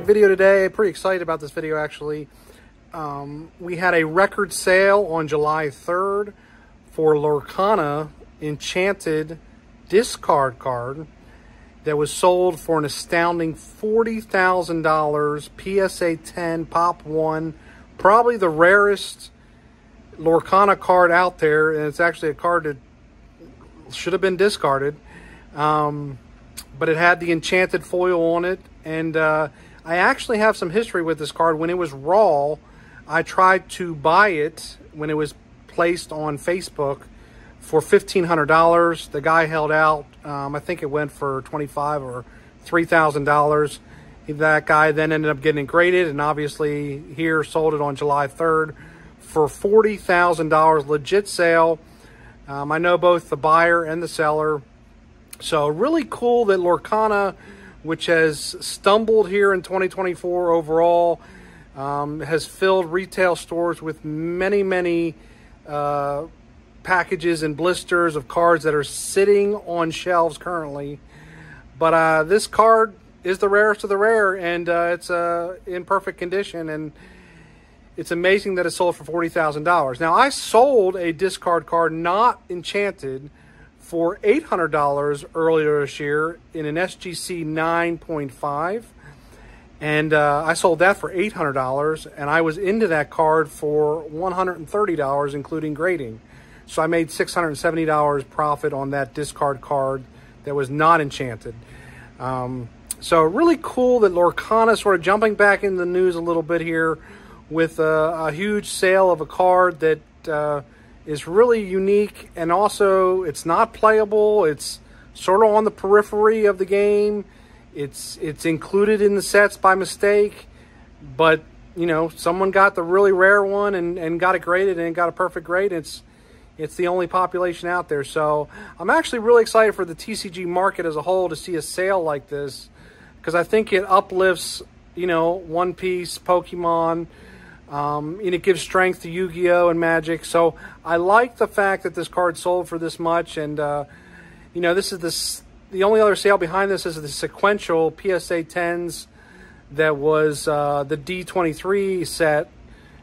video today. Pretty excited about this video, actually. We had a record sale on July 3rd for Lorcana Enchanted discard card that was sold for an astounding $40,000 PSA 10 Pop 1. Probably the rarest Lorcana card out there, and it's actually a card that should have been discarded. But it had the enchanted foil on it, and I actually have some history with this card. When it was raw, I tried to buy it when it was placed on Facebook for $1,500. The guy held out. I think it went for $2,500 or $3,000. That guy then ended up getting it graded, and obviously here sold it on July 3rd for $40,000. Legit sale. I know both the buyer and the seller. So really cool that Lorcana, which has stumbled here in 2024 overall, has filled retail stores with many packages and blisters of cards that are sitting on shelves currently. But this card is the rarest of the rare, and it's in perfect condition, and it's amazing that it sold for $40,000. Now, I sold a discard card not enchanted for $800 earlier this year in an SGC 9.5, and I sold that for $800, and I was into that card for $130, including grading. So I made $670 profit on that discard card that was not enchanted. So really cool that Lorcana sort of jumping back in the news a little bit here with a huge sale of a card that is really unique, and also it's not playable. It's sort of on the periphery of the game. It's included in the sets by mistake, but you know, someone got the really rare one and got it graded and got a perfect grade. It's the only population out there. So I'm actually really excited for the TCG market as a whole to see a sale like this, because I think it uplifts, you know, One Piece, Pokemon, and it gives strength to Yu-Gi-Oh! And Magic. So I like the fact that this card sold for this much. And, you know, this is the only other sale behind this is the sequential PSA 10s that was the D23 set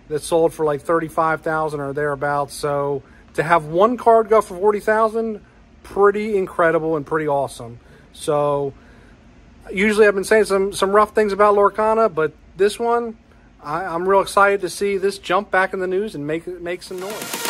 that sold for like $35,000 or thereabouts. So to have one card go for $40,000, pretty incredible and pretty awesome. So usually I've been saying some rough things about Lorcana, but this one, I'm real excited to see this jump back in the news and make some noise.